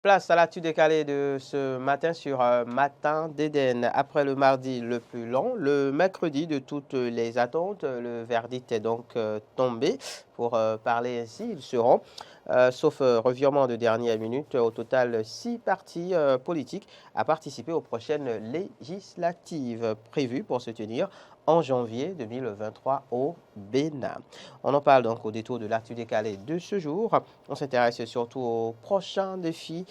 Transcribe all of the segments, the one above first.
Place à l'actu décalée de ce matin sur Matin d'Éden. Après le mardi le plus long, le mercredi de toutes les attentes, le verdict est donc tombé. Pour parler ainsi, ils seront, sauf revirement de dernière minute, au total 6 partis politiques à participer aux prochaines législatives prévues pour se tenir en janvier 2023 au Bénin. On en parle donc au détour de l'actu décalée de ce jour. On s'intéresse surtout aux prochains défis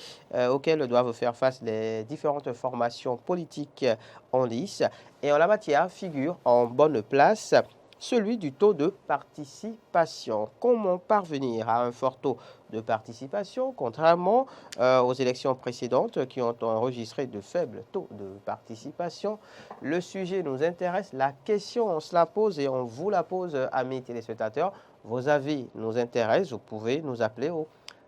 auxquels doivent faire face les différentes formations politiques en lice. Et en la matière figure en bonne place celui du taux de participation. Comment parvenir à un fort taux de participation, contrairement aux élections précédentes qui ont enregistré de faibles taux de participation? Le sujet nous intéresse, la question on se la pose et on vous la pose, amis téléspectateurs. Vos avis nous intéressent, vous pouvez nous appeler au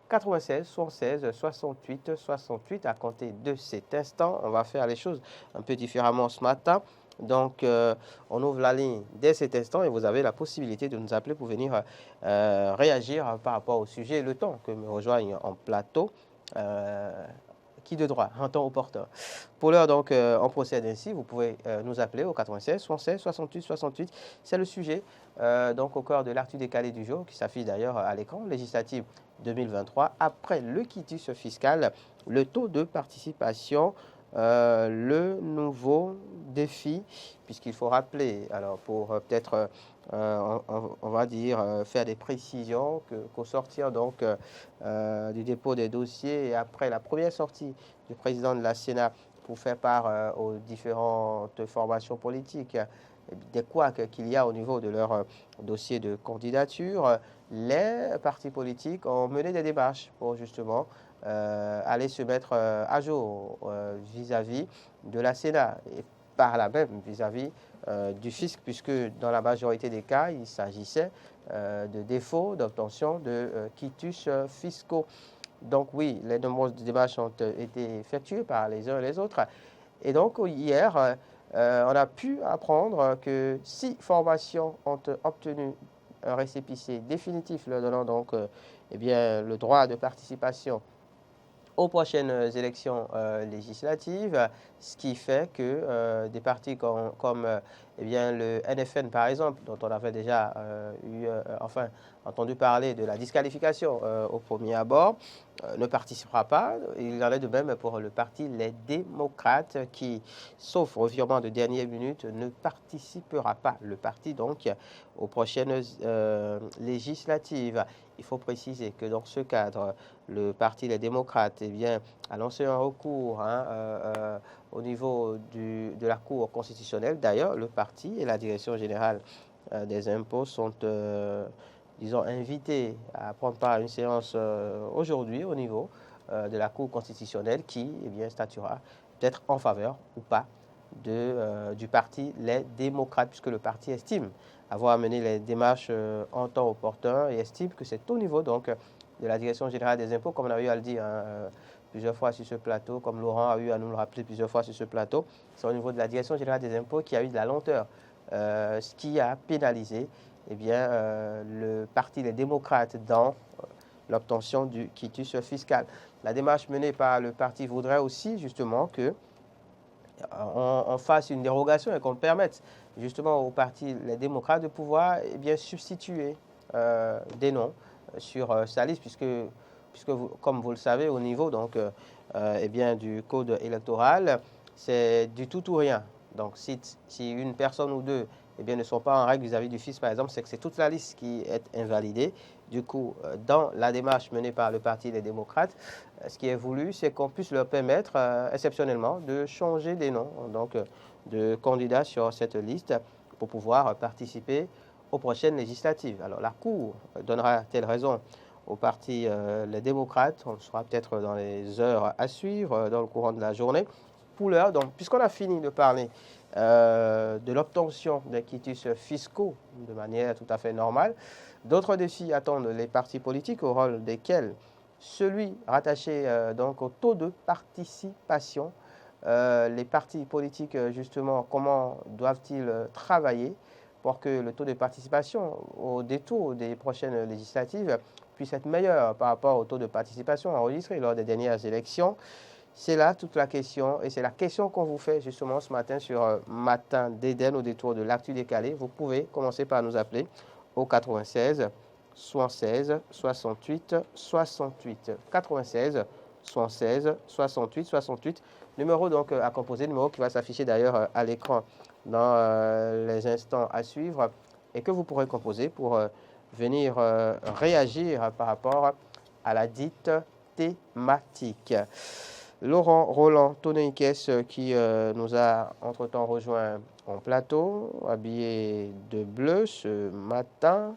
96 76 68 68 à compter de cet instant. On va faire les choses un peu différemment ce matin. Donc, on ouvre la ligne dès cet instant et vous avez la possibilité de nous appeler pour venir réagir par rapport au sujet. Le temps que me rejoigne en plateau, qui de droit, en temps opportun. Pour l'heure, donc, on procède ainsi. Vous pouvez nous appeler au 96 76 68 68. C'est le sujet, donc, au cœur de l'actu décalé du jour, qui s'affiche d'ailleurs à l'écran, législative 2023. Après le quitus fiscal, le taux de participation, le nouveau défi, puisqu'il faut rappeler, alors pour peut-être, on va dire, faire des précisions, qu'au sortir donc du dépôt des dossiers et après la première sortie du président de la Sénat pour faire part aux différentes formations politiques des couacs qu'il y a au niveau de leur dossier de candidature, les partis politiques ont mené des démarches pour justement aller se mettre à jour vis-à-vis de la Sénat et par là même vis-à-vis du fisc, puisque dans la majorité des cas, il s'agissait de défauts d'obtention de quitus fiscaux. Donc oui, les nombreuses démarches ont été effectuées par les uns et les autres. Et donc hier, on a pu apprendre que 6 formations ont obtenu un récépissé définitif leur donnant donc eh bien, le droit de participation aux prochaines élections législatives, ce qui fait que des partis comme eh bien, le NFN par exemple, dont on avait déjà enfin, entendu parler de la disqualification au premier abord, ne participera pas. Il en est de même pour le parti Les Démocrates qui, sauf revirement de dernière minute, ne participera pas. Le parti donc aux prochaines législatives. Il faut préciser que dans ce cadre, le parti Les Démocrates eh bien, a lancé un recours au niveau de la Cour constitutionnelle. D'ailleurs, le parti et la direction générale des impôts sont, disons, invités à prendre part à une séance aujourd'hui au niveau de la Cour constitutionnelle qui eh bien, statuera peut-être en faveur ou pas du parti Les Démocrates, puisque le parti estime avoir mené les démarches en temps opportun et estime que c'est au niveau donc de la Direction générale des impôts, comme on a eu à le dire plusieurs fois sur ce plateau, comme Laurent a eu à nous le rappeler plusieurs fois sur ce plateau, c'est au niveau de la Direction générale des impôts qui a eu de la lenteur, ce qui a pénalisé eh bien, le parti des démocrates dans l'obtention du quitus fiscal. La démarche menée par le parti voudrait aussi justement que on fasse une dérogation et qu'on permette justement aux partis, les démocrates, de pouvoir eh bien, substituer des noms sur sa liste, puisque vous, comme vous le savez, au niveau donc, eh bien, du code électoral, c'est du tout ou rien. Donc si une personne ou deux eh bien, ne sont pas en règle vis-à-vis du fisc, par exemple, c'est que c'est toute la liste qui est invalidée. Du coup, dans la démarche menée par le Parti des démocrates, ce qui est voulu, c'est qu'on puisse leur permettre exceptionnellement de changer des noms donc, de candidats sur cette liste pour pouvoir participer aux prochaines législatives. Alors la Cour donnera-t-elle raison au parti les démocrates? On le saura peut-être dans les heures à suivre, dans le courant de la journée. Pour l'heure, donc, puisqu'on a fini de parler de l'obtention des quitus fiscaux de manière tout à fait normale, d'autres défis attendent les partis politiques au rôle desquels celui rattaché donc au taux de participation. Les partis politiques, justement, comment doivent-ils travailler pour que le taux de participation au détour des prochaines législatives puisse être meilleur par rapport au taux de participation enregistré lors des dernières élections. C'est là toute la question et c'est la question qu'on vous fait justement ce matin sur Matin d'Éden au détour de l'actu décalé. Vous pouvez commencer par nous appeler au 96 76 68 68 96 76 68 68. Numéro donc à composer, numéro qui va s'afficher d'ailleurs à l'écran dans les instants à suivre et que vous pourrez composer pour venir réagir par rapport à la dite thématique. Laurent Roland Tonneikes qui nous a entre-temps rejoint en plateau, habillé de bleu ce matin.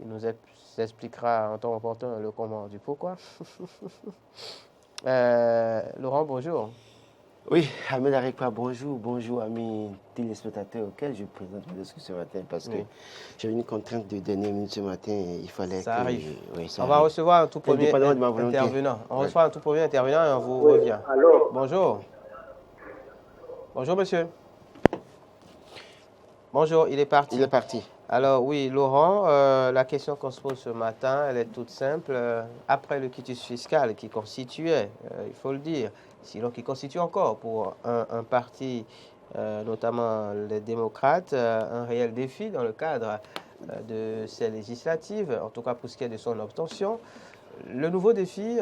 Il nous expliquera en temps opportun le comment du pourquoi. Laurent, bonjour. Oui, Ahmed Arekwa, bonjour amis téléspectateurs auxquels je présente le discours ce matin parce que j'ai une contrainte de dernière minute ce matin et il fallait ça arrive. Oui, on va recevoir un tout premier intervenant. On reçoit un tout premier intervenant et on vous revient. Alors, bonjour. Bonjour monsieur. Bonjour, il est parti. Il est parti. Alors oui, Laurent, la question qu'on se pose ce matin, elle est toute simple. Après le quitus fiscal qui constituait, il faut le dire, sinon qui constitue encore pour un parti, notamment les démocrates, un réel défi dans le cadre de ces législatives, en tout cas pour ce qui est de son obtention. Le nouveau défi,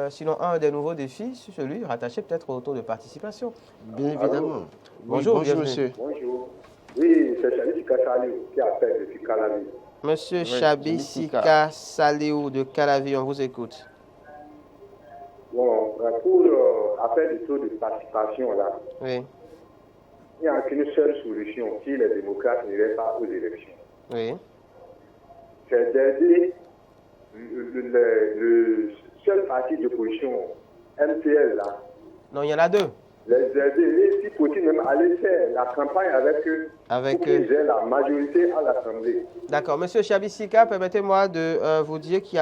sinon un des nouveaux défis, c'est celui rattaché peut-être au taux de participation. Bien évidemment. Bonjour, bonjour monsieur. Bonjour. Oui, c'est Chabi Sika Saliou qui appelle depuis Calavi. Monsieur Chabi Sika Saliou de Calavi, on vous écoute. Bon, pour affaire du taux de participation, là, oui. Il n'y a qu'une seule solution si les démocrates n'iraient pas aux élections. Oui. C'est d'aider le seul parti d'opposition, MPL, là. Non, il y en a deux. Les aider, si possible, même aller faire la campagne avec eux pour qu'ils aient la majorité à l'Assemblée. D'accord. Monsieur Chabi Sika, permettez-moi de vous dire qu'il n'y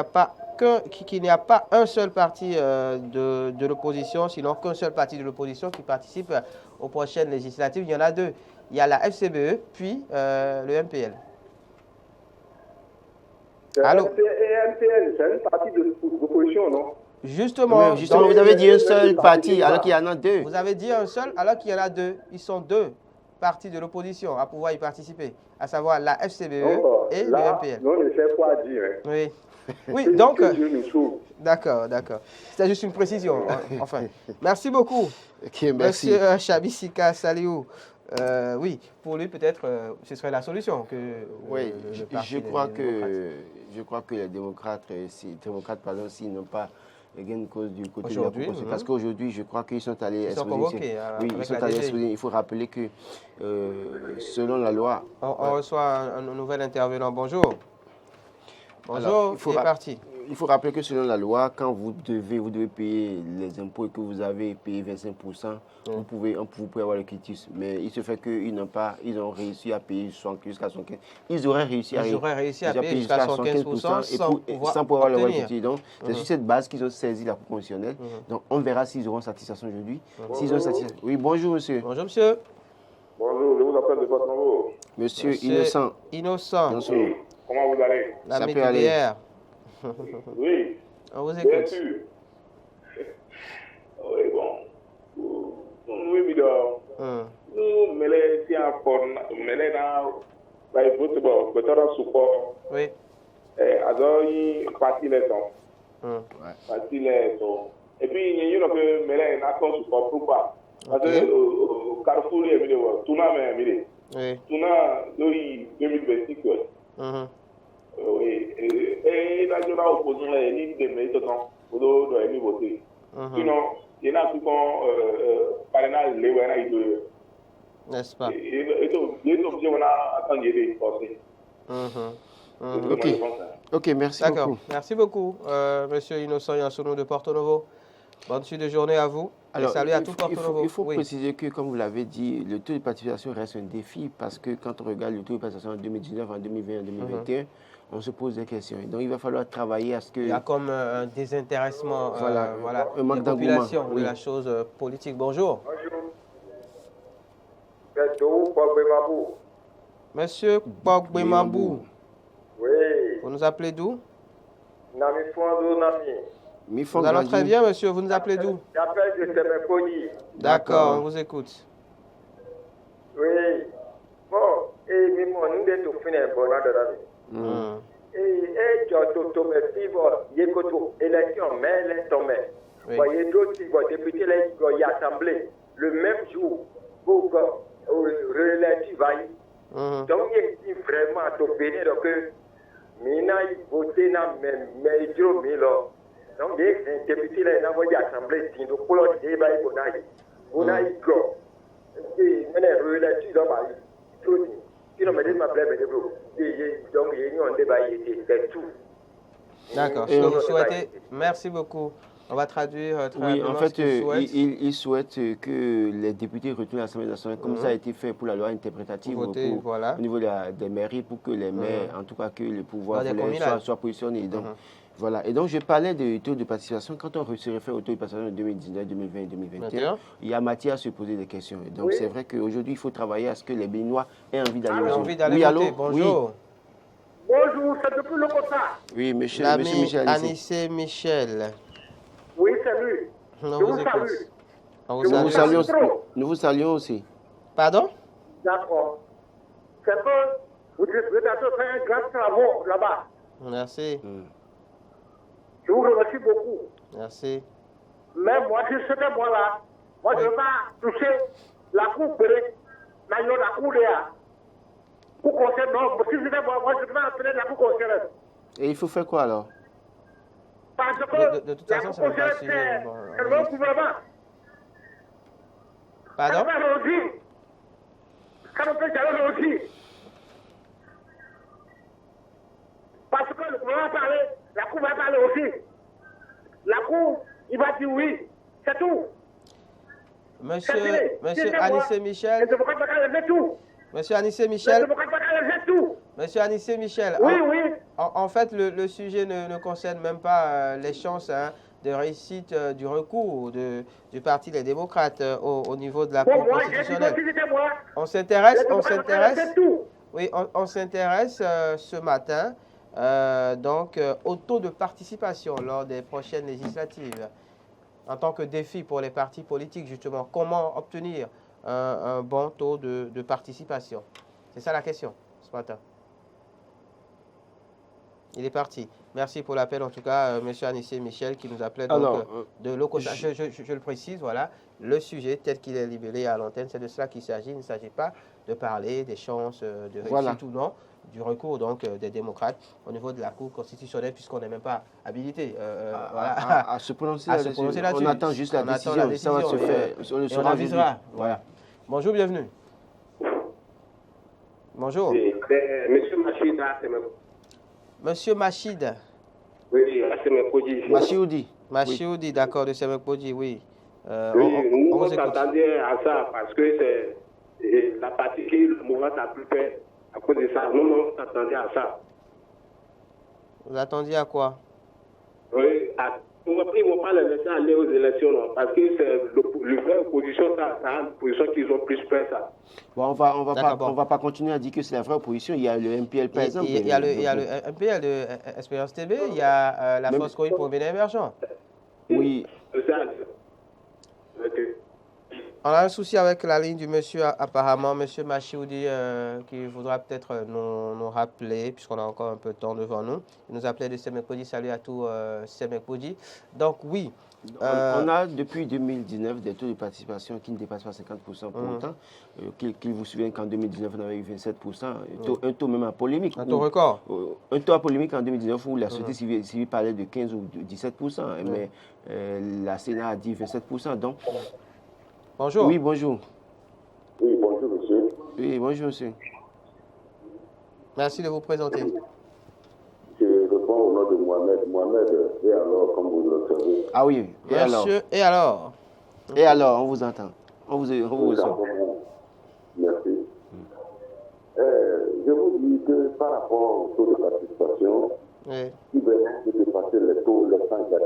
a pas un seul parti de l'opposition, sinon qu'un seul parti de l'opposition qui participe aux prochaines législatives. Il y en a deux. Il y a la FCBE, puis le MPL. Allô? MPL, c'est une partie de l'opposition, non? Justement, vous avez dit un seul parti alors qu'il y en a deux. Vous avez dit un seul alors qu'il y en a deux. Ils sont deux partis de l'opposition à pouvoir y participer, à savoir la FCBE et le MPL. Non, je ne sais quoi dire. Hein. Oui. Oui, donc. D'accord. C'était juste une précision. Enfin, merci beaucoup. Okay, merci. Monsieur Chabi Sika Saliou. Oui, pour lui, peut-être, ce serait la solution. Oui, je crois que les démocrates, s'ils n'ont pas gain de cause du côté de la proposition. Parce qu'aujourd'hui, je crois qu'ils sont allés exposer. Oui, ils sont allés exposer. Il faut rappeler que, selon la loi... On reçoit un nouvel intervenant. Bonjour. Bonjour, il est parti. Il faut rappeler que selon la loi, quand vous devez payer les impôts et que vous avez payé 25%, vous pouvez avoir le quitus. Mais il se fait qu'ils ont réussi à payer jusqu'à 75%. Ils auraient réussi à payer jusqu'à 75% sans pouvoir avoir le quitus. Donc, c'est sur cette base qu'ils ont saisi la Cour constitutionnelle. Donc, on verra s'ils auront satisfaction aujourd'hui. Oui, bonjour monsieur. Bonjour monsieur. Bonjour, je vous appelle de Porto-Novo. Monsieur Innocent. Bonjour. Comment vous allez? Ça peut aller. Oui. On vous écoute. Bien sûr. Oui, bon. Oui, mais nous, mêlés, si on mêlés dans votre support. Oui. Alors, il parti les temps. Parti les temps. Et puis, il y a une mêlée, un accord support pour pas. Parce que au Carrefour, il y a mis tout le monde. Oui. Tout le monde, 2026. Oui, et la journée opposée est l'île de Méditerranée, pour le voter. Sinon, il y en a qui font parrainage les voyages de. N'est-ce pas? Et donc, on a attendu les forcer. Ok, merci beaucoup. D'accord, merci beaucoup, monsieur Innocent Yansounou de Porto-Novo. Bonne suite de journée à vous. Alors, salut à tout Porto-Novo. Il faut préciser que, comme vous l'avez dit, le taux de participation reste un défi parce que quand on regarde le taux de participation en 2019, en 2020, en 2021, on se pose des questions. Donc, il va falloir travailler à ce que... Il y a comme un désintéressement un manque des populations de oui. la chose politique. Bonjour. Monsieur Pogbe Mabou. Oui. Vous nous appelez d'où? Nous allons très bien, monsieur. Vous nous appelez d'où? J'appelle de Semekoni. D'accord, on vous écoute. Oui. Bon, et nous devons finir bon et to me fivo yekoto élection mais les tombé. Voyez d'autres députés les assemblée le même jour pour relative donc il vraiment to bénir que mina voté na mais jo milo donc des députés les envoyé assemblée tindo pour le débat bonai go et mais relative là bas tout donc, d'accord. Ce que vous souhaitez, merci beaucoup. On va traduire très oui, en fait, il souhaite que les députés retournent à l'Assemblée nationale, comme ça a été fait pour la loi interprétative voter, voilà. Au niveau des mairies, pour que les maires, en tout cas que le pouvoir soient positionnés. Donc, voilà. Et donc, je parlais de taux de participation. Quand on se réfère au taux de participation de 2019, 2020 et 2021, il y a matière à se poser des questions. Et donc, c'est vrai qu'aujourd'hui, il faut travailler à ce que les Béninois aient envie d'aller voter. Oui, allô? Bonjour. Bonjour, c'est depuis le Côte-d'Ivoire. Oui, monsieur Michel. Anissé Michel. Oui, salut. Nous vous saluons aussi. Pardon? D'accord. C'est que vous êtes en train de faire un grand travail là-bas. Merci. Je vous remercie beaucoup. Merci. Mais moi, si c'était moi là, moi je ne vais pas toucher la cour pérée, mais la cour là. Pour concerner, non, si c'était moi, je ne vais pas appeler la cour concernée. Et il faut faire quoi alors? Parce que de toute façon, ça ne va pas suivre. C'est le gouvernement. Pardon? Ça ne peut jamais aussi. Parce que le gouvernement va parler, la cour va parler aussi. La cour, il va dire oui. C'est tout. Monsieur Anissé Michel. Monsieur Anissé Michel. Monsieur Anissé Michel. Oui. En fait, le sujet ne concerne même pas les chances de réussite du recours du Parti des démocrates au niveau de la Cour constitutionnelle. On s'intéresse. Oui, on s'intéresse ce matin donc au taux de participation lors des prochaines législatives. En tant que défi pour les partis politiques, justement, comment obtenir un bon taux de participation? C'est ça la question ce matin. Il est parti. Merci pour l'appel, en tout cas, M. Anissé Michel, qui nous appelait donc, de Lokosa. Je le précise, voilà, le sujet tel qu'il est libellé à l'antenne, c'est de cela qu'il s'agit. Il ne s'agit pas de parler des chances de réussite ou non du recours donc des démocrates au niveau de la Cour constitutionnelle, puisqu'on n'est même pas habilité à se prononcer là-dessus. On attend juste la décision. Ça va se faire. On avisera. Voilà. Bonjour, bienvenue. Bonjour. Monsieur Machid, Monsieur Machid. Oui, Semekpoji. Machioudi, d'accord, de Semekpoji, oui. Nous s'attendions à ça parce que c'est la partie qui le mouvement a plus peur. À cause de ça, nous s'attendions à ça. Vous attendiez à quoi? Oui, ils ne vont pas les laisser aller aux élections, non, parce que c'est le vrai opposition, ça a une position qu'ils ont plus peur, ça. Bon, on va pas continuer à dire que c'est la vraie opposition. Il y a le MPL, par exemple. Il y a le MPL de Espérance TV, il y a la Force Coï pour le Bénin émergent. Oui. On a un souci avec la ligne du monsieur, apparemment, monsieur Machioudi, qui voudra peut-être nous rappeler, puisqu'on a encore un peu de temps devant nous. Il nous appelait de Semekpoji. Salut à tous, Semekpoji. Donc, oui. On a depuis 2019 des taux de participation qui ne dépassent pas 50% pour autant. Qu'il vous souvienne qu'en 2019, on avait eu 27%. Un taux même à polémique. Un taux record. Un taux à polémique en 2019 où la société civile parlait de 15 ou de 17%. Mais la Sénat a dit 27%. Donc, bonjour. Oui, bonjour. Oui, bonjour, monsieur. Oui, bonjour, monsieur. Merci de vous présenter. Je réponds au nom de Mohamed. Mohamed, et alors, comme vous le savez. Ah oui, et monsieur, et alors? Et alors, on vous entend. On vous reçoit. Merci. Je vous dis que par rapport au taux de participation, qui venait de dépasser les taux, les candidats,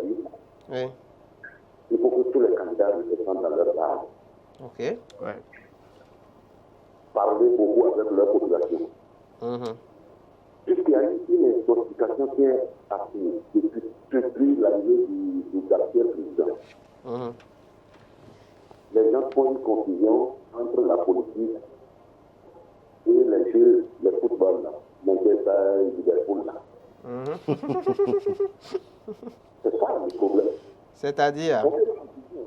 il faut que tous les candidats se sentent dans leur base. Ok. Parler beaucoup avec leur population. Puisqu'il y a une intoxication qui est assumée depuis l'arrivée du actuel président. Les gens font une confusion entre la politique et les jeux, le football, là. Manchester et Liverpool, là. C'est ça le problème. C'est-à-dire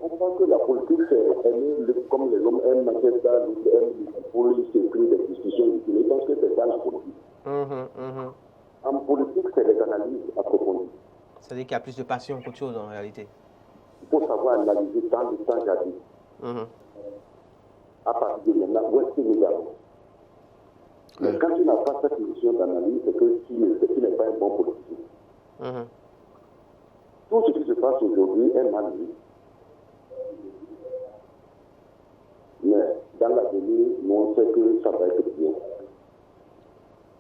on pense que la politique, c'est comme les hommes aiment Manchester, aiment Liverpool, ils s'écrivent des discussions utiles. Je pense que c'est ça la politique. En politique, c'est les analyses approfondies. C'est-à-dire qu'il y a plus de passion qu'autre chose en réalité. Il faut savoir analyser tant de temps jadis. À partir de maintenant, où est-ce que nous allons? Mais quand tu n'as pas cette notion d'analyse, c'est que tu n'es pas un bon politicien. Tout ce qui se passe aujourd'hui est mal vu. Mais dans l'avenir, nous on sait que ça va être bien.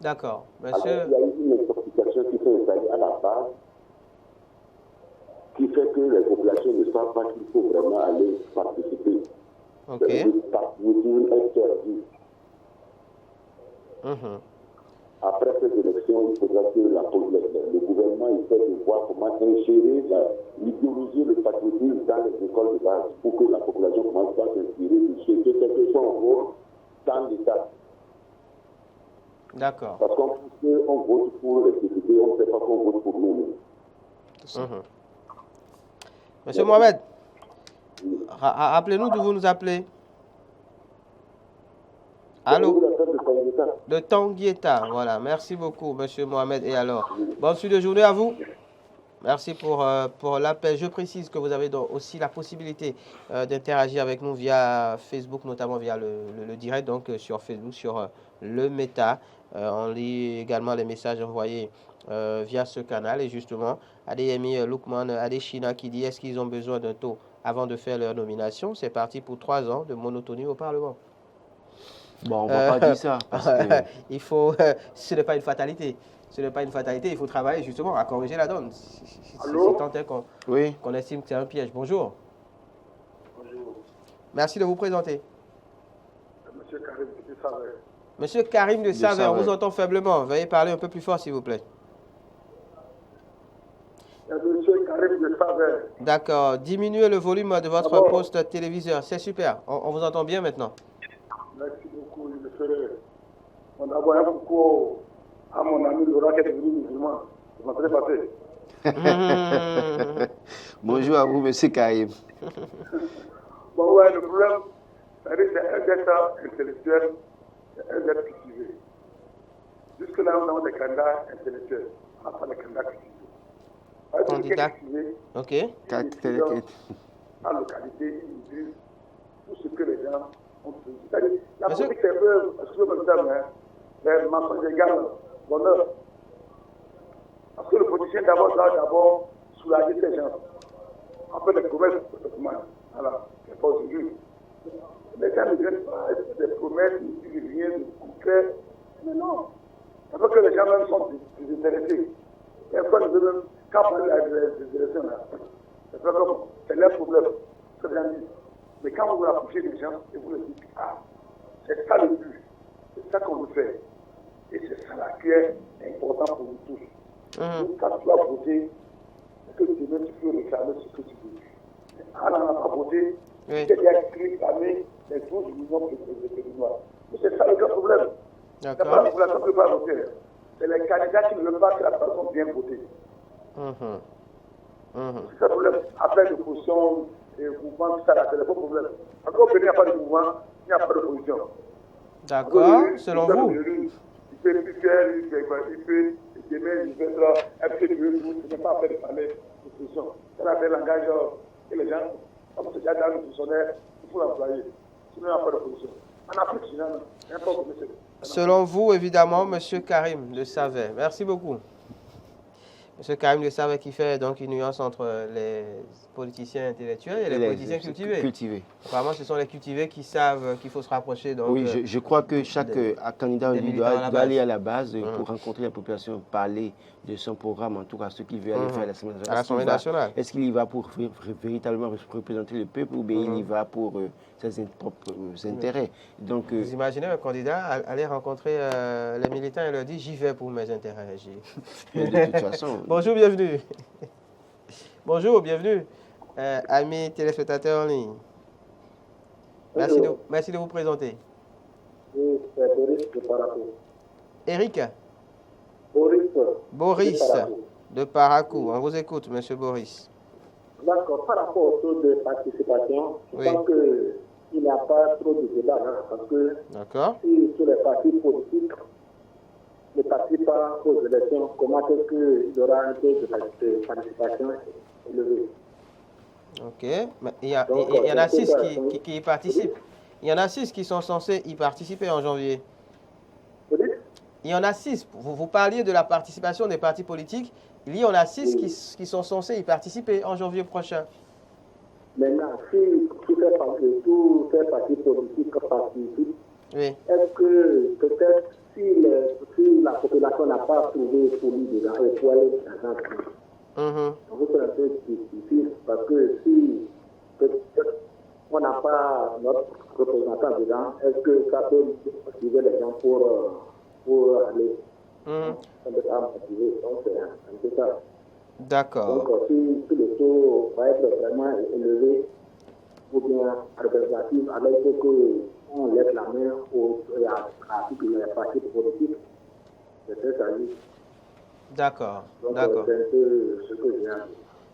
D'accord. Monsieur... Alors, il y a une intoxication qui s'est installée à la base, qui fait que les populations ne savent pas qu'il faut vraiment aller participer. Ok. C'est interdit. Après cette élection, il faudra que le gouvernement essaie de voir comment ingérer l'idéologie et le patriotisme dans les écoles de base pour que la population commence à s'inspirer de ce que c'est que son rôle dans l'État. D'accord. Parce qu'on vote pour les députés, on ne sait pas qu'on vote pour nous. Monsieur Mohamed, rappelez-nous d'où vous nous appelez. Allô? De Tanguieta, voilà. Merci beaucoup, monsieur Mohamed. Et alors, bonne suite de journée à vous. Merci pour l'appel. Je précise que vous avez donc aussi la possibilité d'interagir avec nous via Facebook, notamment via le direct, donc sur Facebook, sur le Meta. On lit également les messages envoyés via ce canal. Et justement, Adeyemi Loukman Adeshina qui dit: est-ce qu'ils ont besoin d'un taux avant de faire leur nomination? C'est parti pour 3 ans de monotonie au Parlement. Bon, on ne va pas dire ça. Parce que... il faut, ce n'est pas une fatalité. Ce n'est pas une fatalité. Il faut travailler justement à corriger la donne. Si tant est qu'on estime que c'est un piège. Bonjour. Bonjour. Merci de vous présenter. Monsieur Karim de Saveur. Monsieur Karim de Saveur, on vous entend faiblement. Veuillez parler un peu plus fort, s'il vous plaît. Monsieur Karim de Saveur. D'accord. Diminuez le volume de votre poste téléviseur. C'est super. On vous entend bien maintenant. Merci beaucoup, je le ferai. On a envoyé beaucoup à mon ami Laurent qui est devenu musulman. Je m'en serais passé. Bonjour à vous, monsieur Karim. Bon, ouais, le problème, c'est un d'être intellectuel, c'est un d'être cultivé. Jusque-là, nous avons des candidats intellectuels, on n'a pas des candidats cultivés. Candidat. Ok. En localité, ils disent tout ce que les gens ont fait. La politique, c'est un peu, excusez-moi le terme, les mensonges égales bonheur. Parce que le politicien doit d'abord soulager ces gens. En fait, les promesses, voilà, c'est pas aujourd'hui. Les gens ne viennent pas des promesses, ils ne disent rien de concret. Mais non. Ça fait que les gens même sont désintéressés. Personne ne veut même, quand on parle des élections, ça fait comme, c'est leur problème. C'est bien dit. Mais quand vous approchez des gens et vous leur dites, c'est ça le but, c'est ça qu'on veut faire. Et c'est ça là qui est important pour nous tous. Quand tu vas voter, que demain tu peux réclamer ce que tu veux. Mais quand on n'a pas voté, tu as réclamé les 12 millions de Pédinois. Mais c'est ça le grand problème. C'est pas la population qui ne veut pas voter. C'est les candidats qui ne veulent pas que la personne vienne voter. C'est ça le problème. Après l'opposition, le mouvement, c'est le bon problème. Encore qu'il n'y a pas de mouvement, il n'y a pas d'opposition. D'accord, selon vous. Il peut demain, il peut être un peu de vous, ce n'est pas fait de parler d'opposition. C'est un langage que les gens, comme c'est déjà dans le fonctionnaire, il faut l'employer. Sinon, il n'y a pas d'opposition. En Afrique, sinon, n'importe où. Selon vous, évidemment, M. Karim de Saveur. Merci beaucoup. M. Karim Le savait qui fait donc une nuance entre les politiciens intellectuels et les politiciens cultivés. Apparemment, ce sont les cultivés qui savent qu'il faut se rapprocher. Donc, oui, je crois que chaque candidat doit aller à la base pour rencontrer la population, parler de son programme, en tout cas ce qu'il veut aller faire à l'Assemblée nationale. Est-ce qu'il y va pour véritablement représenter le peuple ou bien il y va pour ses propres intérêts? Donc, vous imaginez un candidat aller rencontrer les militants et leur dire « j'y vais pour mes intérêts ». De toute façon... Bonjour, bienvenue. Bonjour, bienvenue. Amis téléspectateurs en ligne. Merci de vous présenter. Oui, c'est Boris de Paracou. Eric? Boris de Paracou. On vous écoute, monsieur Boris. D'accord. Par rapport au taux de participation, je pense qu'il n'y a pas trop de débat, parce que si tous les partis politiques ne participent pas aux élections, comment est-ce qu'il y aura un taux de participation élevé? Ok, mais il y en a 6 qui y participent. Il y en a 6 qui sont censés y participer en janvier. Il y en a 6. Vous parliez de la participation des partis politiques. Il y en a 6 qui sont censés y participer en janvier prochain. Maintenant, si tous ces partis politiques participent, est-ce que peut-être si la population n'a pas trouvé pour lui dedans et pour aller dans vous c'est un peu difficile parce que si on n'a pas notre représentant dedans, est-ce que ça peut motiver les gens pour aller donc c'est un peu ça. D'accord. Donc si le taux va être vraiment élevé ou bien représentatif, alors il faut qu'on laisse la main à tous les partis politiques. C'est très sérieux. D'accord. Donc c'est un peu ce que j'ai à dire.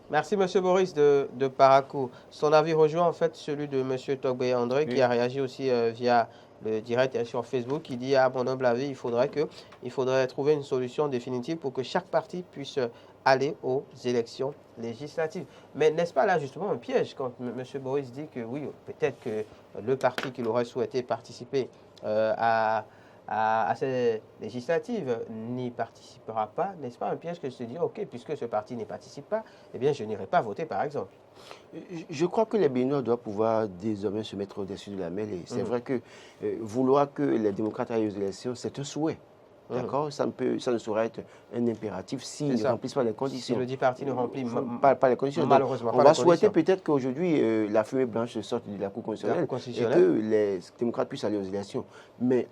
Merci M. Boris de Paracou. Son avis rejoint en fait celui de M. Togbe André qui a réagi aussi via le direct sur Facebook, qui dit à mon humble avis, il faudrait trouver une solution définitive pour que chaque parti puisse aller aux élections législatives. Mais n'est-ce pas là justement un piège quand M. Boris dit que oui, peut-être que le parti qu'il aurait souhaité participer à ces législatives n'y participera pas? N'est-ce pas un piège que de se dire, ok, puisque ce parti n'y participe pas, eh bien je n'irai pas voter par exemple? Je crois que les Béninois doivent pouvoir désormais se mettre au-dessus de la mêlée. C'est vrai que vouloir que les démocrates aillent aux élections, c'est un souhait. D'accord, ça ne saurait être un impératif s'ils ne remplissent pas les conditions. Si le dit parti ne remplit pas les conditions. Malheureusement, on va souhaiter peut-être qu'aujourd'hui, la fumée blanche sorte de la Cour constitutionnelle et que les démocrates puissent aller aux élections. Mais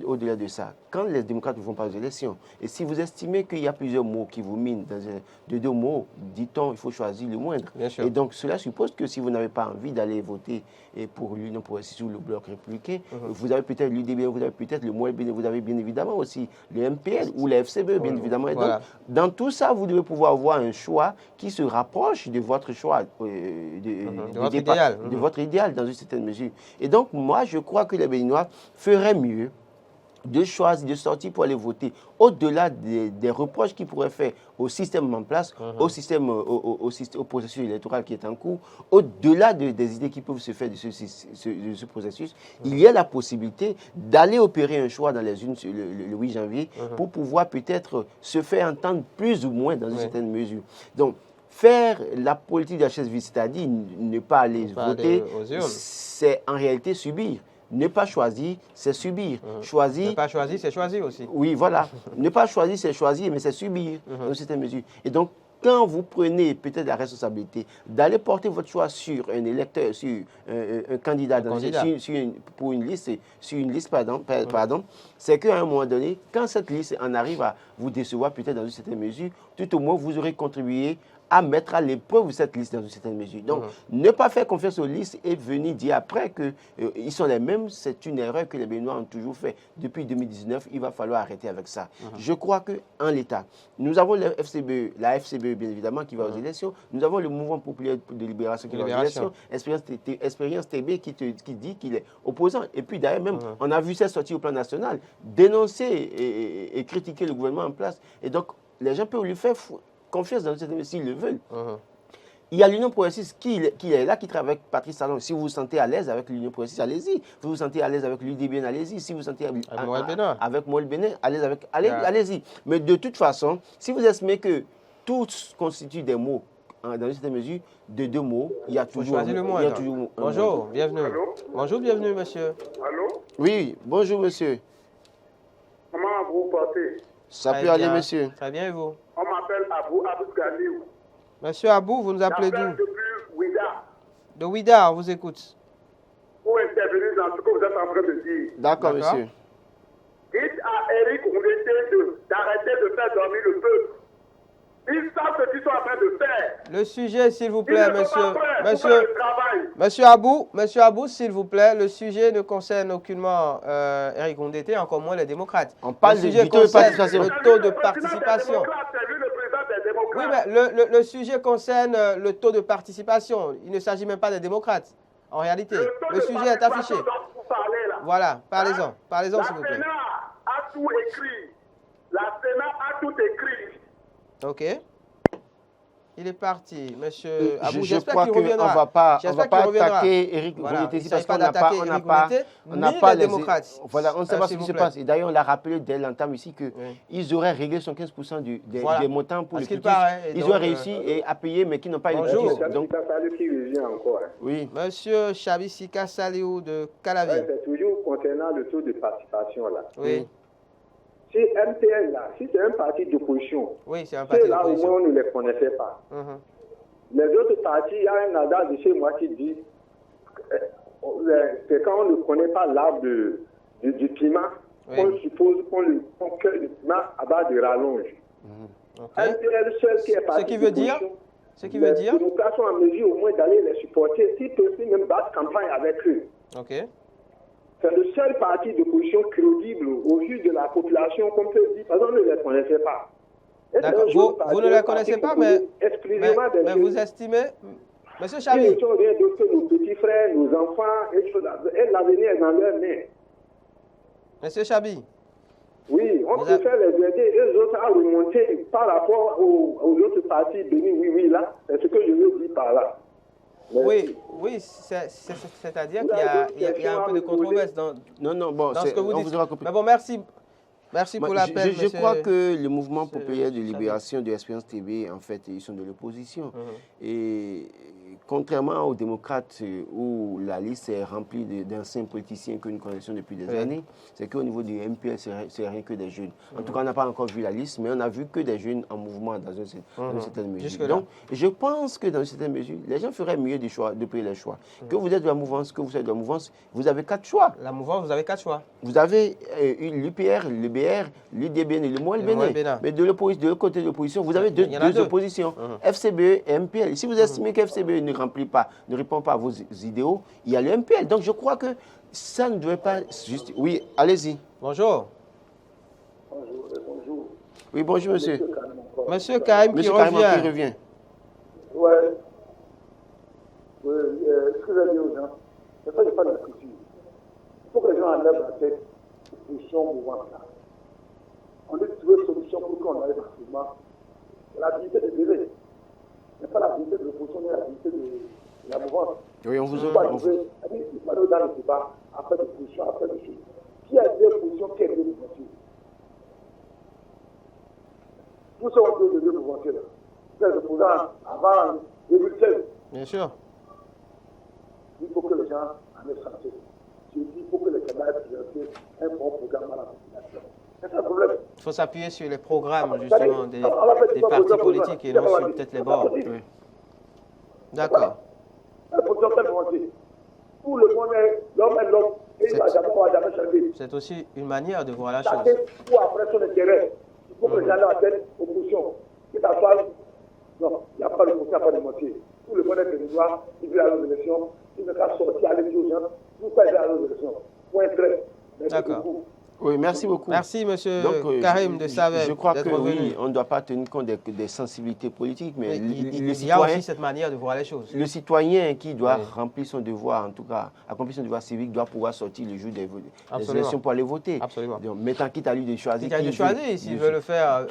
au-delà de ça, quand les démocrates ne vont pas aux élections, et si vous estimez qu'il y a plusieurs mots qui vous minent, de 2 mots, dit-on, il faut choisir le moindre. Et donc, cela suppose que si vous n'avez pas envie d'aller voter pour l'Union progressiste ou le Bloc républicain, vous avez peut-être l'UDB, vous avez peut-être le MOLBN, vous avez bien évidemment aussi le MPL ou le FCB, bien évidemment. Et donc, dans tout ça, vous devez pouvoir avoir un choix qui se rapproche de votre choix, de votre idéal dans une certaine mesure. Et donc, moi, je crois que les Béninois feraient mieux de choisir, de sortir pour aller voter, au-delà des reproches qu'ils pourraient faire au système en place, au processus électoral qui est en cours, au-delà des idées qui peuvent se faire de ce processus, il y a la possibilité d'aller opérer un choix dans les urnes le 8 janvier pour pouvoir peut-être se faire entendre plus ou moins dans une certaine mesure. Donc, faire la politique de la chaise vide, c'est-à-dire ne pas aller voter, c'est en réalité subir. Ne pas choisir, c'est subir. Choisir. Ne pas choisir, c'est choisir aussi. Oui, voilà. Ne pas choisir, c'est choisir, mais c'est subir dans une certaine mesure. Et donc, quand vous prenez peut-être la responsabilité d'aller porter votre choix sur un électeur, sur un candidat, pour une liste, c'est qu'à un moment donné, quand cette liste en arrive à vous décevoir peut-être dans une certaine mesure, tout au moins vous aurez contribué à mettre à l'épreuve cette liste dans une certaine mesure. Donc, ne pas faire confiance aux listes et venir dire après qu'ils sont les mêmes, c'est une erreur que les Béninois ont toujours fait. Depuis 2019, il va falloir arrêter avec ça. Je crois qu'en l'État, nous avons la FCBE, bien évidemment, qui va aux élections. Nous avons le Mouvement populaire de libération qui va aux élections. Expérience TB qui dit qu'il est opposant. Et puis d'ailleurs, même, on a vu ça sortir au plan national, dénoncer et critiquer le gouvernement en place. Et donc, les gens peuvent lui faire confiance dans cette s'ils le veulent. Il y a l'Union progressiste qui est là, qui travaille avec Patrice Talon. Si vous vous sentez à l'aise avec l'Union progressiste, allez-y. Si vous vous sentez à l'aise avec l'UDBN, allez-y. Si vous vous sentez avec MOLBN, allez-y. Mais de toute façon, si vous estimez que tous constituent des mots. Dans une certaine mesure, de 2 mots, il y a toujours le mot. Bonjour, bienvenue. Allô? Bonjour, bienvenue, monsieur. Allô? Oui, bonjour, monsieur. Comment vous portez? Ça peut aller, monsieur. Très bien, et vous? On m'appelle Abou Ganiou. Monsieur Abou, vous nous appelez d'où? Depuis Ouida. De Ouida, on vous écoute. Pour intervenir dans ce que vous êtes en train de dire. D'accord, monsieur. Dites à Eric Oundété d'arrêter de faire dormir le peuple. Ils savent ce qu'ils sont en train de faire. Le sujet, s'il vous plaît, Ils ne sont pas prêts pour faire le travail. Monsieur Abou, s'il vous plaît, le sujet ne concerne aucunement Eric Oundété, encore moins les démocrates. On parle le sujet du taux de participation. le taux de participation. Oui, mais le sujet concerne le taux de participation. Il ne s'agit même pas des démocrates. En réalité, le sujet est affiché. Voilà, parlez-en, s'il vous plaît. La Sénat a tout écrit. La Sénat a tout écrit. Ok. Il est parti, monsieur Abou. Je crois qu'on ne va pas attaquer Eric Oundété parce qu'on n'a pas les démocrates. Voilà, on ne sait pas ce qui se passe. Et d'ailleurs, on l'a rappelé dès l'entame ici qu'ils auraient réglé 115% des montants pour le quitus. Ils auraient réussi à payer, mais qui n'ont pas eu le quitus. Donc, oui. Monsieur Chabi Sika Saliou de Calavi. C'est toujours concernant le taux de participation là. Oui. Si MTL là, si c'est un parti d'opposition, oui, c'est un parti là au moins on ne les connaissait pas. Les autres partis, il y a un adage de chez moi qui dit c'est quand on ne connaît pas l'arbre du climat, on suppose qu'on crée le climat à base de rallonge. MTL seul qui est parti Ce qui veut dire les démocrates sont en mesure au moins d'aller les supporter, s'ils peuvent même battre campagne avec eux. C'est le seul parti d'opposition crédible au vu de la population qu'on peut dire, parce qu'on ne les connaissait pas. Vous ne les connaissez pas, mais vous estimez, monsieur Chabi. Ils sont rien d'autre que nos petits frères, nos enfants, et l'avenir est dans leur main. Monsieur Chabi. Oui, on préfère les aider et les autres à remonter par rapport aux autres partis bénis, oui, là, c'est ce que je veux dire par là. Merci. Oui, c'est-à-dire qu'il y a un peu de controverse dans ce que vous dites. Mais bon, merci pour l'appel. Je crois que le mouvement populaire de libération de Espérance TV, en fait, ils sont de l'opposition. Et contrairement aux démocrates où la liste est remplie d'anciens politiciens que nous connaissons depuis des années, c'est qu'au niveau du MPL, c'est rien que des jeunes. En tout cas, on n'a pas encore vu la liste, mais on a vu que des jeunes en mouvement dans une certaine mesure. Donc, je pense que dans une certaine mesure, les gens feraient mieux de payer les choix. Que vous êtes de la mouvance, que vous êtes de la mouvance, vous avez 4 choix. La mouvance, vous avez 4 choix. Vous avez l'UPR, l'UBR, l'UDBN et le MOL-Bénin. Mais de l'autre côté de l'opposition, vous avez deux oppositions, FCBE et MPL. Si vous estimez que FCBE ne répond pas à vos idéaux, il y a le MPL. Donc je crois que ça ne devrait pas juste... Oui, allez-y. Bonjour. Bonjour. Oui, bonjour, monsieur. Monsieur Karim qui revient. Ouais. Ce que j'ai dit aux gens, c'est pas de la culture. Il faut que les gens enlèvent la tête position mouvante là. On doit trouver une solution pour qu'on arrive facilement. La dignité de bébé. Mais pas la dignité de l'opposition, mais la dignité de la mouvance. Oui, on vous entend. Il faut aller dans le débat, après des positions, après des choses. Qui a des positions, qui a des positions? Tout ça, on peut devenir mouvance là. C'est le programme avant 2016. Bien sûr. Il faut que les gens en aient santé. Il faut que les camarades présentent un bon programme à la population. C'est un problème. Il faut s'appuyer sur les programmes, justement, des partis politiques et non sur peut-être les bords. Oui. D'accord. Tout le monde est l'homme et l'homme. Et il va jamais changer. C'est aussi une manière de voir la chose. Chacun pour après son intérêt. Il faut que les gens aient la tête opposition. Qui t'assoient. Non, il n'y a pas de moitié, il n'y a pas de moitié. Tout le monde est bénévoire, il veut aller aux élections, il ne peut pas sortir, aller dire aux gens, pourquoi il veut aller aux élections. Point très. D'accord. Oui, merci beaucoup. Merci, monsieur Karim de Saverne. Je crois que oui, on ne doit pas tenir compte des sensibilités politiques, mais il y a aussi cette manière de voir les choses. Le citoyen qui doit remplir son devoir, en tout cas, accomplir son devoir civique, doit pouvoir sortir le jour des élections pour aller voter. Absolument. Donc, mettant quitte à lui de choisir. Quitte à lui de choisir, s'il veut le faire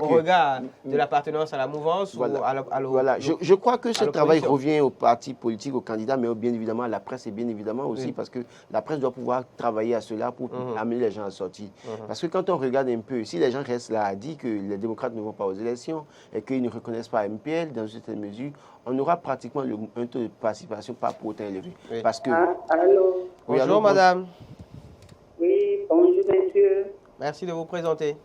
au regard de l'appartenance à la mouvance ou à voilà. Je crois que ce travail revient aux partis politiques, aux candidats, mais bien évidemment à la presse et bien évidemment aussi parce que la presse doit pouvoir travailler à cela pour amener les gens gens à sortir. Parce que quand on regarde un peu, si les gens restent là à dire que les démocrates ne vont pas aux élections et qu'ils ne reconnaissent pas MPL dans une certaine mesure, on aura pratiquement un taux de participation pas pour autant élevé. Oui. Parce que... Allô? Oui, bonjour, madame. Oui, bonjour, monsieur. Merci de vous présenter.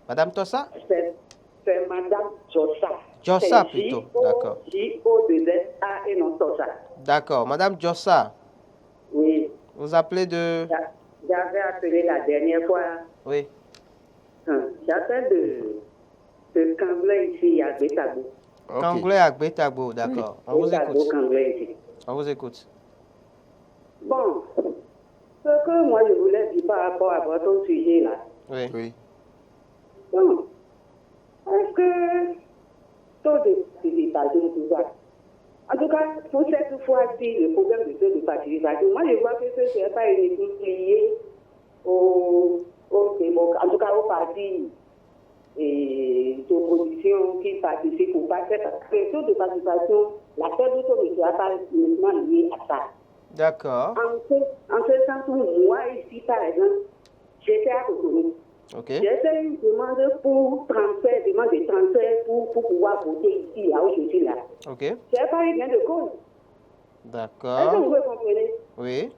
Madame Tossa? C'est madame Jossa. Jossa, plutôt. D'accord. J-O-2-S-A et non Tossa. D'accord. Madame Jossa. Oui. Vous appelez de... J'avais appelé la dernière fois. Oui. J'appelle de Camblin ici à Bétabou. Camblin à Bétabou, d'accord. On vous écoute. On vous écoute. Bon, ce que moi je voulais dire par rapport à votre sujet là. Oui. Bon, est-ce que taux de participation, tout ça. En tout cas, pour cette fois-ci, le problème du taux de participation, moi je vois que ce n'est pas uniquement lié au en tout cas aux partis d'opposition qui participent ou pas. Le taux de participation, la perte de taux ne sera pas uniquement liée à ça. D'accord. En ce sens où moi ici, par exemple, j'étais à Cotonou. Okay. J'ai fait une demande de transfert pour pouvoir voter ici, là où je suis là. Ok. Je n'ai pas eu bien de cause. D'accord. Est-ce que vous comprenez? Oui.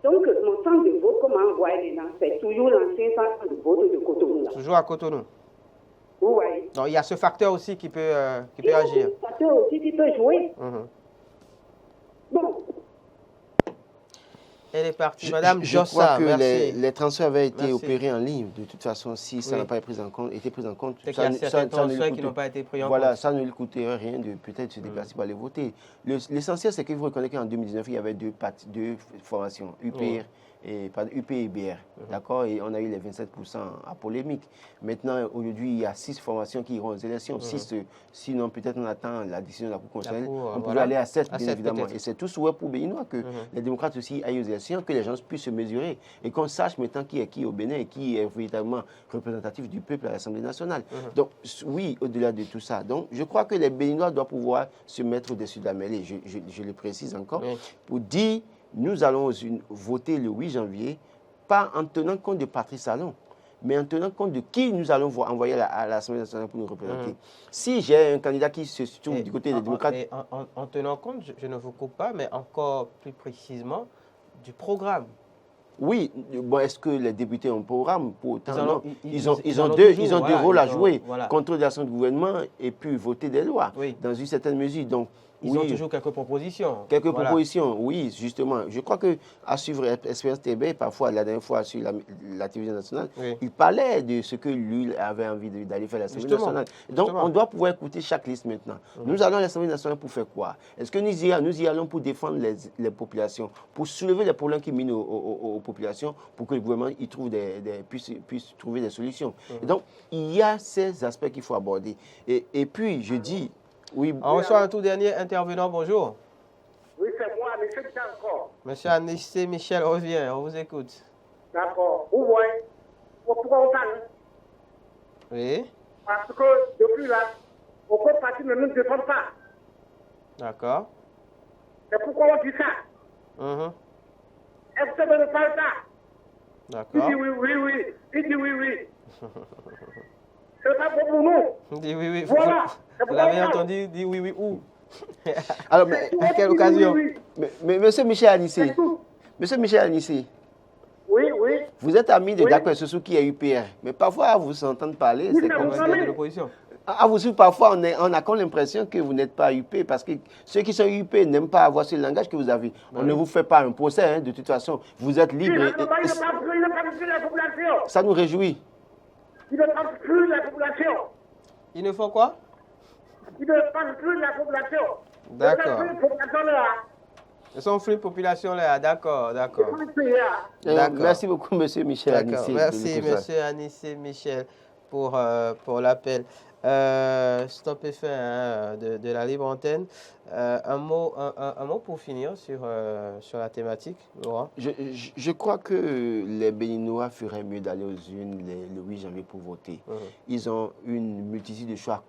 Donc, mon centre de vote, comme on voit les gens, c'est toujours l'ancien centre de vote de Cotonou. Là. Toujours à Cotonou. Vous voyez? Donc, il y a ce facteur aussi qui peut agir. Ce facteur aussi qui peut jouer. Bon. Elle est partie. Madame Je Jossa, crois que merci. les transferts avaient été opérés en ligne. De toute façon, si ça n'a pas été pris en compte, c'est qu'il y a certains transferts qui n'ont pas été pris en compte. Voilà, ça ne lui coûtait rien de peut-être se déplacer pour aller voter. L'essentiel, c'est que vous reconnaissez qu'en 2019, il y avait deux formations, UPR et BR. D'accord? Et on a eu les 27% à polémique. Maintenant, aujourd'hui, il y a 6 formations qui iront aux élections. 6, sinon, peut-être on attend la décision de la Cour constitutionnelle. On pourrait aller à 7, bien évidemment. Et c'est tout souhait pour Béninois que les démocrates aussi aillent aux élections, que les gens puissent se mesurer et qu'on sache maintenant qui est qui au Bénin et qui est véritablement représentatif du peuple à l'Assemblée nationale. Donc, oui, au-delà de tout ça. Donc, je crois que les Béninois doivent pouvoir se mettre au-dessus de la mêlée. Je le précise encore, pour dire nous allons voter le 8 janvier, pas en tenant compte de Patrice Talon, mais en tenant compte de qui nous allons envoyer à l'Assemblée nationale pour nous représenter. Si j'ai un candidat qui se trouve du côté des démocrates... En tenant compte, je ne vous coupe pas, mais encore plus précisément, du programme. Oui, bon, est-ce que les députés ont un programme? Pour autant, ils ont deux rôles à jouer. Contrôle de l'action du gouvernement et puis voter des lois, dans une certaine mesure. Donc, ils ont toujours quelques propositions. Quelques propositions, oui, justement. Je crois qu'à suivre Espérance TV, parfois, la dernière fois sur la télévision nationale, il parlait de ce que lui avait envie d'aller faire à l'Assemblée nationale. Donc, on doit pouvoir écouter chaque liste maintenant. Nous allons à l'Assemblée nationale pour faire quoi? Est-ce que nous y allons pour défendre les populations, pour soulever les problèmes qui minent aux populations, pour que le gouvernement puisse trouver des solutions? Et donc, il y a ces aspects qu'il faut aborder. Et puis, je dis... Oui. On reçoit un tout dernier intervenant. Bonjour. Oui, c'est moi, monsieur Michel encore. Monsieur Anissé Michel revient, on vous écoute. D'accord. Vous voyez, pourquoi on parle? Oui. Parce que depuis là, aucun parti ne nous défend pas. D'accord. C'est pourquoi on dit ça. Est-ce que ne parle pas? D'accord. Il dit oui. Il dit oui. C'est pas bon pour nous. Il dit oui. Voilà. Vous l'avez entendu, il dit oui, où? Alors, à quelle occasion? Mais monsieur Michel Anissé, oui. Vous êtes ami de D'accord Sossou qui est UPR, mais parfois, à vous entendre parler, c'est comme ça. De l'opposition. À vous suivre, parfois, on a comme l'impression que vous n'êtes pas UP, parce que ceux qui sont UP n'aiment pas avoir ce langage que vous avez. On ne vous fait pas un procès, de toute façon. Vous êtes libre. Il ne parle plus de la population. Ça nous réjouit. Il ne parle plus de la population. Ils ne font quoi? Il ne parle plus de la population. D'accord. Ils sont flux de population là, d'accord. Merci beaucoup, monsieur Michel Anissé. Merci, monsieur Anissé Michel, pour l'appel. Stop et fin de la libre antenne. Un mot pour finir sur la thématique, Laurent. Je crois que les Béninois feraient mieux d'aller aux urnes le 8 janvier pour voter. Ils ont une multitude de choix,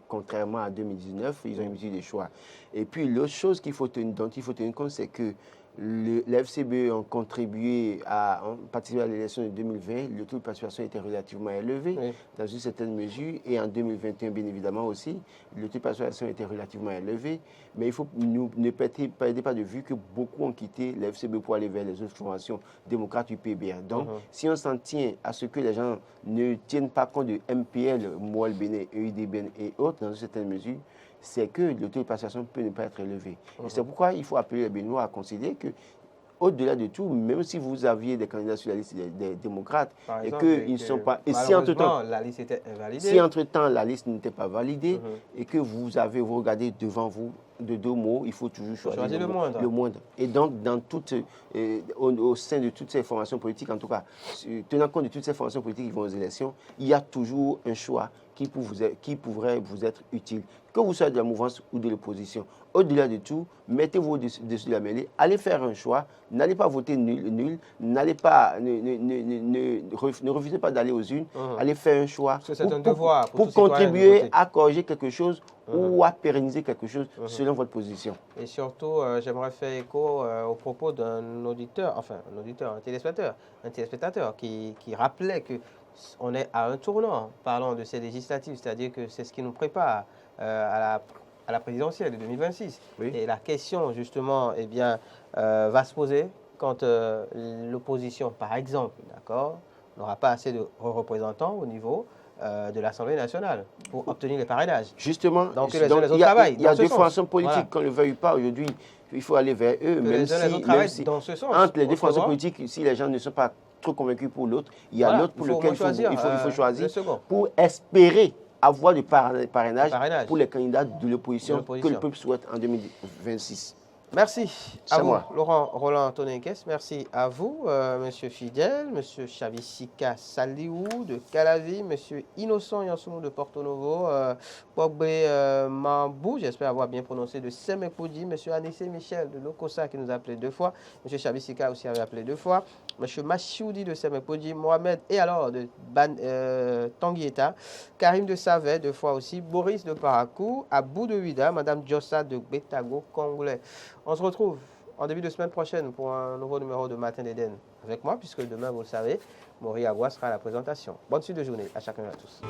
contrairement à 2019, ils ont une multitude de choix. Et puis l'autre chose dont il faut tenir compte, c'est que les FCBE ont contribué à participer à l'élection de 2020. Le taux de participation était relativement élevé dans une certaine mesure. Et en 2021, bien évidemment aussi, le taux de participation était relativement élevé. Mais il faut ne perdez pas de vue que beaucoup ont quitté les FCBE pour aller vers les autres formations démocrates UPBR. Donc, si on s'en tient à ce que les gens ne tiennent pas compte de MPL, MOAL Bénin, EIDBN et autres, dans une certaine mesure, c'est que le taux de participation peut ne pas être élevé. Et c'est pourquoi il faut appeler les Béninois à considérer que, au-delà de tout, même si vous aviez des candidats sur la liste des démocrates et qu'ils ne sont pas... Et si entre-temps, la liste était invalidée. Si entre-temps la liste n'était pas validée et que vous regardez devant vous de deux mots, il faut toujours choisir le moindre. Et donc, au sein de toutes ces formations politiques, en tout cas, tenant compte de toutes ces formations politiques qui vont aux élections, il y a toujours un choix qui pourrait vous être utile, que vous soyez de la mouvance ou de l'opposition. Au-delà de tout, mettez-vous dessus de la mêlée, allez faire un choix, n'allez pas voter nul, n'allez pas, ne refusez pas d'aller aux urnes, allez faire un choix pour contribuer à corriger quelque chose ou à pérenniser quelque chose selon votre position. Et surtout, j'aimerais faire écho au propos d'un téléspectateur qui rappelait que on est à un tournant, parlant de ces législatives, c'est-à-dire que c'est ce qui nous prépare à la présidentielle de 2026. Et la question, justement, va se poser quand l'opposition, par exemple, n'aura pas assez de représentants au niveau de l'Assemblée nationale pour obtenir les parrainages. Justement, donc les autres travaillent. Il y a deux formations politiques, qu'on ne le veuille pas aujourd'hui, il faut aller vers eux, même si dans ce sens. Entre les deux formations politiques, si les gens ne sont pas trop convaincus pour l'autre, il y a l'autre pour lequel il faut choisir pour espérer avoir du parrainage pour les candidats de l'opposition que le peuple souhaite en 2026. Merci à vous, Laurent Roland Tonekes. Merci à vous, Monsieur Fidèle, Monsieur Chavissika Saliou de Calavi, Monsieur Innocent Yansounou de Porto Novo, Pogbe Mambou, j'espère avoir bien prononcé, de Semekpoudi, Monsieur Anissé Michel de Lokosa qui nous a appelé 2 fois, Monsieur Chavissika aussi avait appelé 2 fois, Monsieur Machoudi de Semekpoudi, Mohamed et alors de Tanguieta, Karim de Savet 2 fois aussi, Boris de Parakou, Abou de Huida, Madame Djossa de Betago, Congolais. On se retrouve en début de semaine prochaine pour un nouveau numéro de Matin d'Éden avec moi, puisque demain, vous le savez, Maury Agua sera à la présentation. Bonne suite de journée à chacun et à tous.